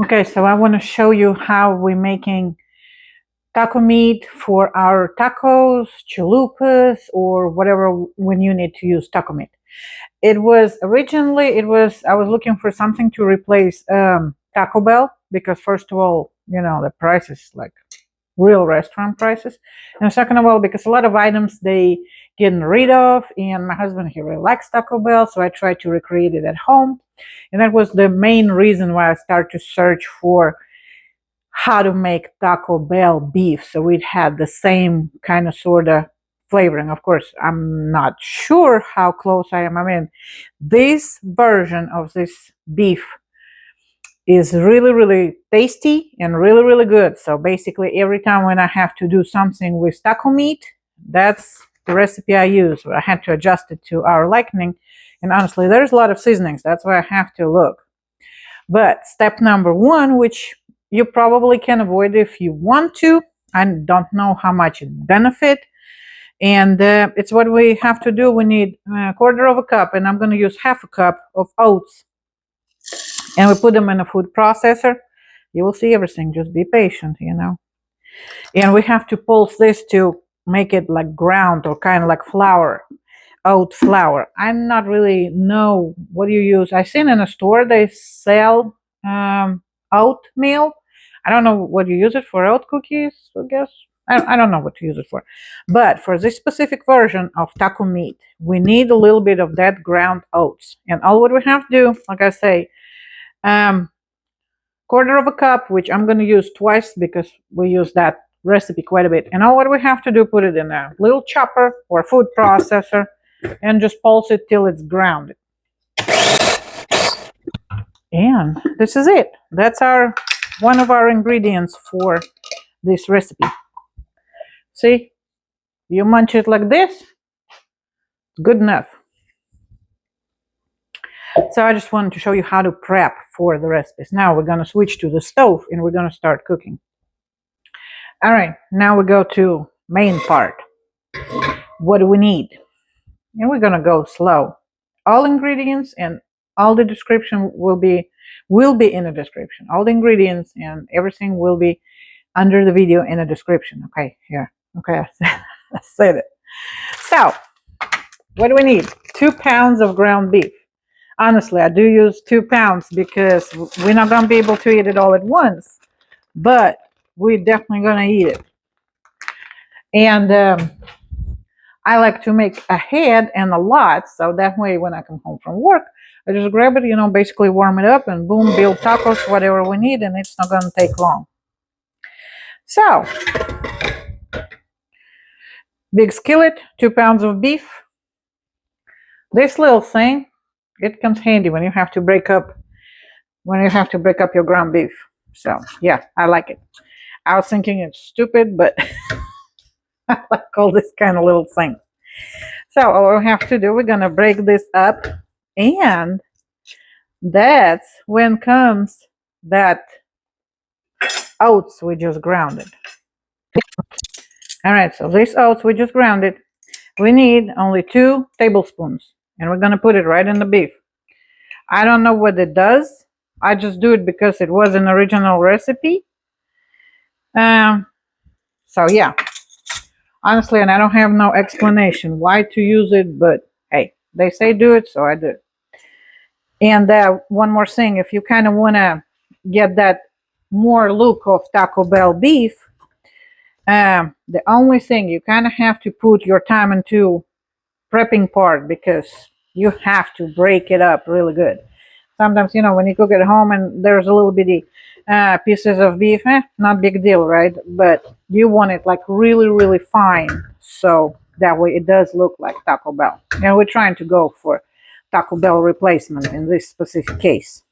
Okay, so I want to show you how we're making taco meat for our tacos, chalupas, or whatever when you need to use taco meat. It was originally, I was looking for something to replace Taco Bell because first of all, the price is like real restaurant prices. And second of all, because a lot of items they getting rid of, and my husband, he really likes Taco Bell, so I tried to recreate it at home. And that was the main reason why I started to search for how to make Taco Bell beef so it had the same kind of sort of flavoring. Of course, I'm not sure how close I am. I mean, this version of this beef is really, really tasty and really, really good. So basically, every time when I have to do something with taco meat, that's the recipe I use. I had to adjust it to our liking. And honestly, there's a lot of seasonings. That's why I have to look. But step number one, which you probably can avoid if you want to, I don't know how much it benefit. And it's what we have to do. We need a quarter of a cup, and I'm going to use half a cup of oats. And we put them in a food processor. You will see everything. Just be patient, And we have to pulse this to make it like ground or kind of like flour, oat flour. I'm not really know what you use. I seen in a store they sell oatmeal. I don't know what you use it for. Oat cookies, I guess. I don't know what to use it for. But for this specific version of taco meat, we need a little bit of that ground oats. And all what we have to do, like I say, quarter of a cup, which I'm going to use twice because we use that recipe quite a bit. And all what we have to do, put it in a little chopper or food processor and just pulse it till it's grounded. And this is it. That's one of our ingredients for this recipe. See, you munch it like this, good enough. So I just wanted to show you how to prep for the recipes. Now we're going to switch to the stove and we're going to start cooking. All right, now we go to main part. What do we need? And we're going to go slow. All ingredients and all the description will be in the description. All the ingredients and everything will be under the video in the description. Okay, here. Okay, I said it. So, what do we need? 2 pounds of ground beef. Honestly, I do use 2 pounds because we're not going to be able to eat it all at once, but we're definitely going to eat it. And I like to make a head and a lot, so that way when I come home from work, I just grab it, basically warm it up and boom, build tacos, whatever we need, and it's not going to take long. So, big skillet, 2 pounds of beef. This little thing, it comes handy when you have to break up your ground beef. So, yeah, I like it. I was thinking it's stupid, but I like all this kind of little things. So all we have to do, we're going to break this up, and that's when comes that oats we just grounded. All right, so this oats we just grounded, we need only 2 tablespoons, and we're going to put it right in the beef. I don't know what it does. I just do it because it was an original recipe. So yeah, honestly, and I don't have no explanation why to use it, but hey, they say do it, so I do it. And one more thing, if you kind of want to get that more look of Taco Bell beef, the only thing you kind of have to put your time into prepping part, because you have to break it up really good. Sometimes, when you cook at home and there's a little bitty pieces of beef, not big deal, right? But you want it like really, really fine, so that way it does look like Taco Bell. And we're trying to go for Taco Bell replacement in this specific case.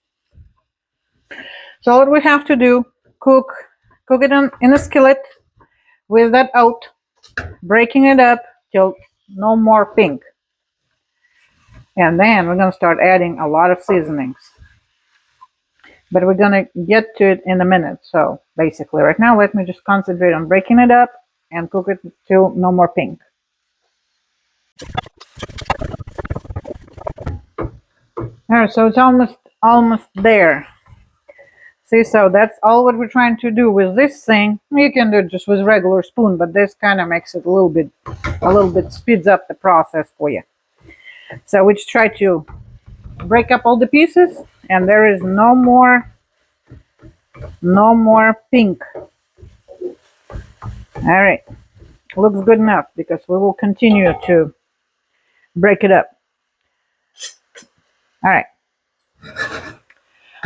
So what we have to do, cook it in a skillet with that oat, breaking it up till no more pink. And then we're going to start adding a lot of seasonings. But we're going to get to it in a minute. So basically right now, let me just concentrate on breaking it up and cook it till no more pink. All right, so it's almost there. See, so that's all what we're trying to do with this thing. You can do it just with regular spoon, but this kind of makes it a little bit speeds up the process for you. So we just try to break up all the pieces, and there is no more pink. All right, looks good enough because we will continue to break it up. All right.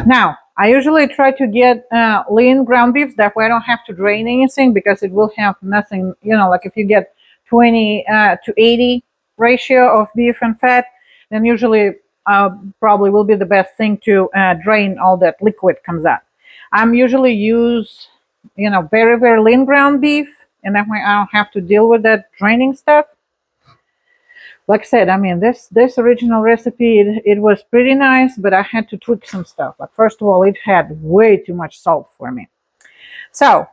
Now, I usually try to get lean ground beef. That way I don't have to drain anything because it will have nothing, like if you get 20 to 80 ratio of beef and fat, then usually probably will be the best thing to drain all that liquid comes out. I'm usually use, very, very lean ground beef, and that way I don't have to deal with that draining stuff. Like I said, I mean, this original recipe, it was pretty nice, but I had to tweak some stuff. Like, first of all, it had way too much salt for me. So,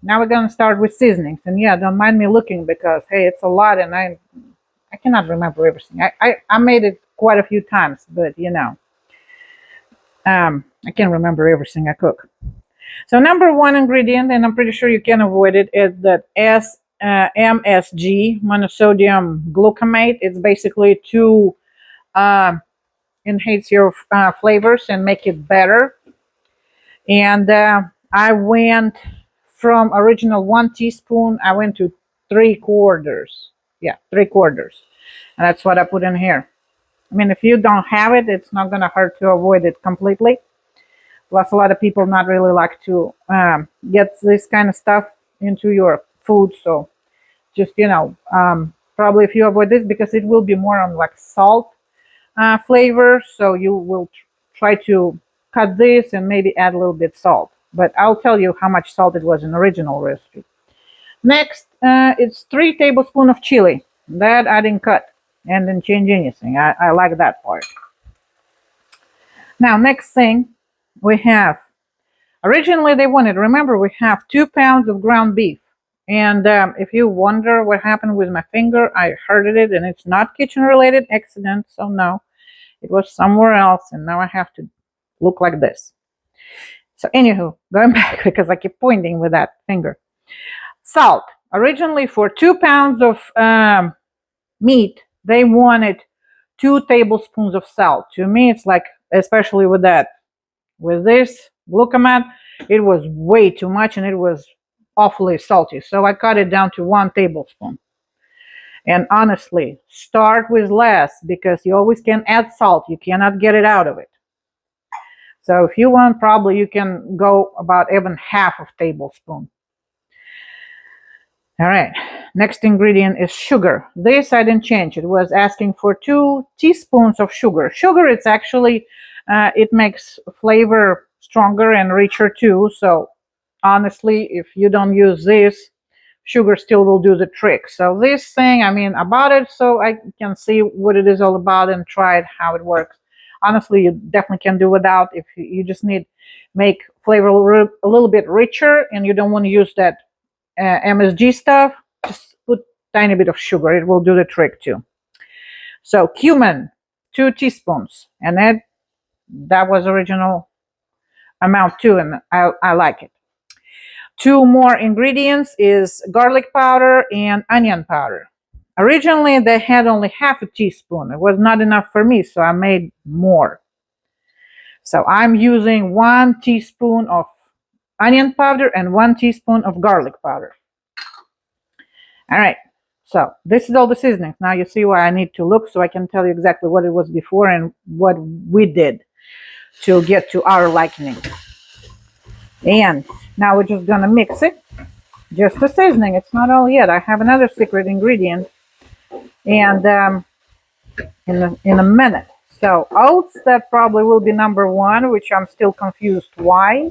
now we're going to start with seasonings. And yeah, don't mind me looking because, hey, it's a lot and I cannot remember everything. I made it quite a few times, but, I can't remember everything I cook. So, number one ingredient, and I'm pretty sure you can avoid it, is that MSG, monosodium glutamate. It's basically to enhance your flavors and make it better. And I went from original 1 teaspoon, I went to 3/4. Yeah, 3/4. And that's what I put in here. I mean, if you don't have it, it's not going to hurt to avoid it completely. Plus, a lot of people not really like to get this kind of stuff into your food. So just, probably if you avoid this, because it will be more on like salt flavor. So you will try to cut this and maybe add a little bit salt. But I'll tell you how much salt it was in the original recipe. Next, it's 3 tablespoons of chili. That I didn't cut and didn't change anything. I like that part. Now, next thing we have, originally they wanted, remember, we have 2 pounds of ground beef. And if you wonder what happened with my finger, I hurted it, and it's not kitchen-related accident, so no. It was somewhere else, and now I have to look like this. So anywho, going back, because I keep pointing with that finger. Salt. Originally, for 2 pounds of meat, they wanted 2 tablespoons of salt. To me, it's like, especially with this glutamate, it was way too much, and it was awfully salty. So I cut it down to 1 tablespoon. And honestly, start with less because you always can add salt. You cannot get it out of it. So if you want, probably you can go about even half of tablespoon. All right, next ingredient is sugar. This I didn't change. It was asking for 2 teaspoons of sugar. Sugar, it's actually, it makes flavor stronger and richer too. So honestly, if you don't use this, sugar still will do the trick. So this thing, I mean, about it, so I can see what it is all about and try it, how it works. Honestly, you definitely can do without. If you just need make flavor a little bit richer and you don't want to use that MSG stuff, just put tiny bit of sugar. It will do the trick too. So cumin, 2 teaspoons, and that was original amount too, and I like it. 2 more ingredients is garlic powder and onion powder. Originally, they had only half a teaspoon. It was not enough for me, so I made more. So I'm using 1 teaspoon of onion powder and 1 teaspoon of garlic powder. All right, so this is all the seasonings. Now you see why I need to look so I can tell you exactly what it was before and what we did to get to our liking. And now we're just gonna mix it. Just the seasoning, it's not all yet. I have another secret ingredient, and in a minute. So oats, that probably will be number 1, which I'm still confused why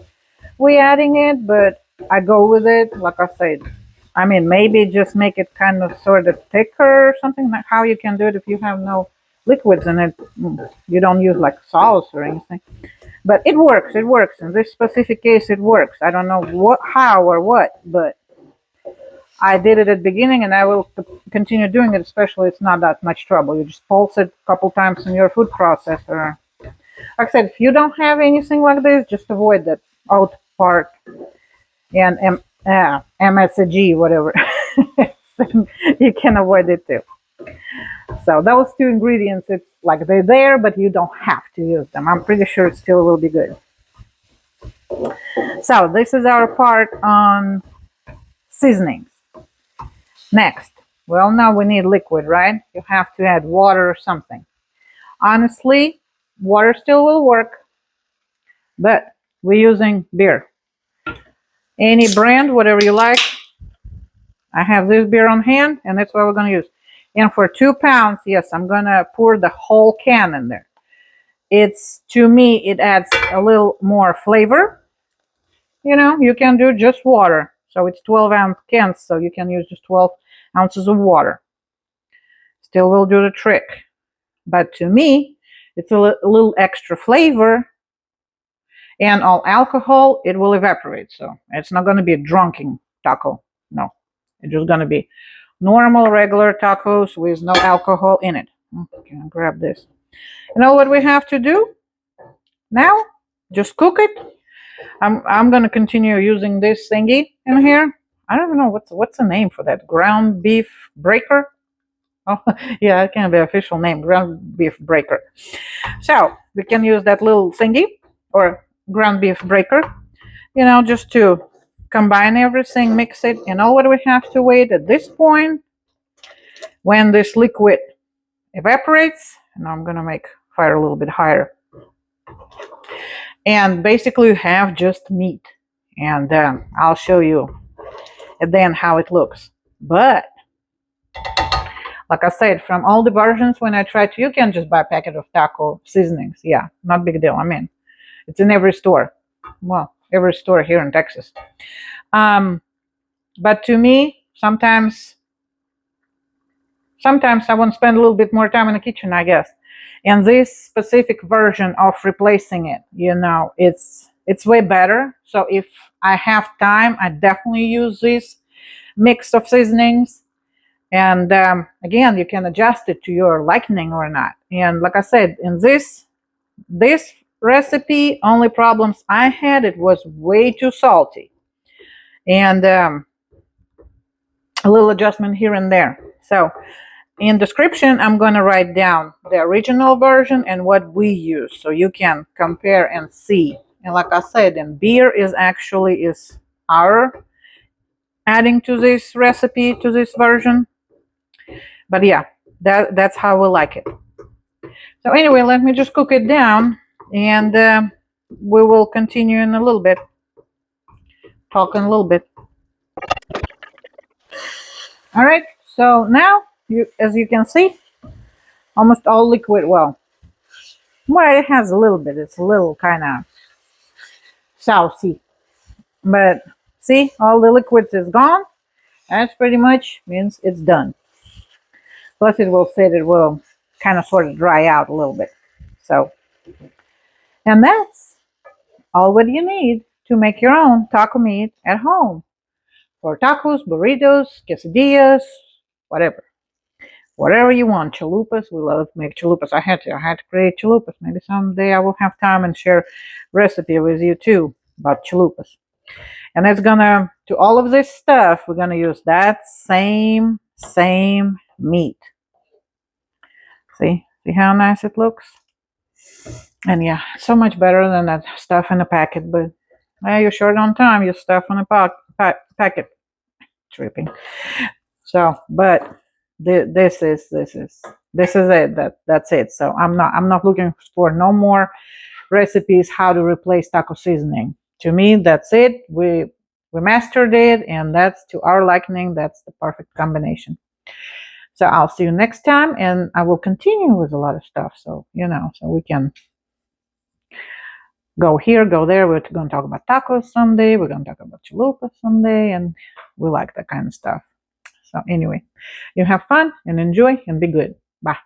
we're adding it, but I go with it. Like I said, I mean, maybe just make it kind of sort of thicker or something. Like how you can do it if you have no liquids in it. You don't use like sauce or anything. But it works. It works. In this specific case, it works. I don't know how or what, but I did it at the beginning, and I will continue doing it. Especially, it's not that much trouble. You just pulse it a couple times in your food processor. Like I said, if you don't have anything like this, just avoid that. oat part, and MSG, whatever. You can avoid it too. So those two ingredients, it's like they're there, but you don't have to use them. I'm pretty sure it still will be good. So this is our part on seasonings. Next, well, now we need liquid, right? You have to add water or something. Honestly, water still will work, but we're using beer. Any brand, whatever you like. I have this beer on hand, and that's what we're going to use. And for 2 pounds, yes, I'm going to pour the whole can in there. To me, it adds a little more flavor. You know, you can do just water. So it's 12-ounce cans, so you can use just 12 ounces of water. Still will do the trick. But to me, it's a little extra flavor. And all alcohol, it will evaporate. So it's not going to be a drunken taco. No, it's just going to be normal, regular tacos with no alcohol in it. Okay, I'll grab this. You know what we have to do now? Just cook it. I'm gonna continue using this thingy in here. I don't know what's the name for that. Ground beef breaker. Oh, yeah, it can be official name, ground beef breaker. So we can use that little thingy or ground beef breaker. You know, just to combine everything, mix it. And all what we have to wait at this point, when this liquid evaporates, and I'm gonna make fire a little bit higher. And basically you have just meat, and I'll show you then how it looks. But like I said, from all the versions when I tried to, you can just buy a packet of taco seasonings. Yeah, not big deal. I mean, it's in every store. Well, every store here in Texas. But to me, sometimes I want to spend a little bit more time in the kitchen, I guess. And this specific version of replacing it, you know, it's way better. So if I have time, I definitely use this mix of seasonings. And again, you can adjust it to your liking or not. And like I said, in this recipe, only problems I had, it was way too salty. And a little adjustment here and there. So in description, I'm going to write down the original version and what we use, so you can compare and see. And like I said, and beer is our adding to this recipe, to this version. But yeah, that's how we like it. So anyway, let me just cook it down, and we will continue in a little bit, talking a little bit. All right, so now, as you can see, almost all liquid. Well, it has a little bit. It's a little kind of saucy. But see, all the liquids is gone. That's pretty much means it's done. Plus it will kind of sort of dry out a little bit. So, and that's all what you need to make your own taco meat at home. For tacos, burritos, quesadillas, whatever. Whatever you want. Chalupas, we love to make chalupas. I had to create chalupas. Maybe someday I will have time and share recipe with you too about chalupas. And it's gonna, to all of this stuff, we're gonna use that same meat. See how nice it looks? And yeah, so much better than that stuff in a packet. But you're short on time. You stuff in a packet. Tripping. So, but this is it. That's it. So I'm not looking for no more recipes how to replace taco seasoning. To me, that's it. We mastered it, and that's to our liking. That's the perfect combination. So I'll see you next time, and I will continue with a lot of stuff. So so we can go here, go there. We're going to talk about tacos someday. We're going to talk about chalupas someday, and we like that kind of stuff. So anyway, you have fun and enjoy and be good. Bye.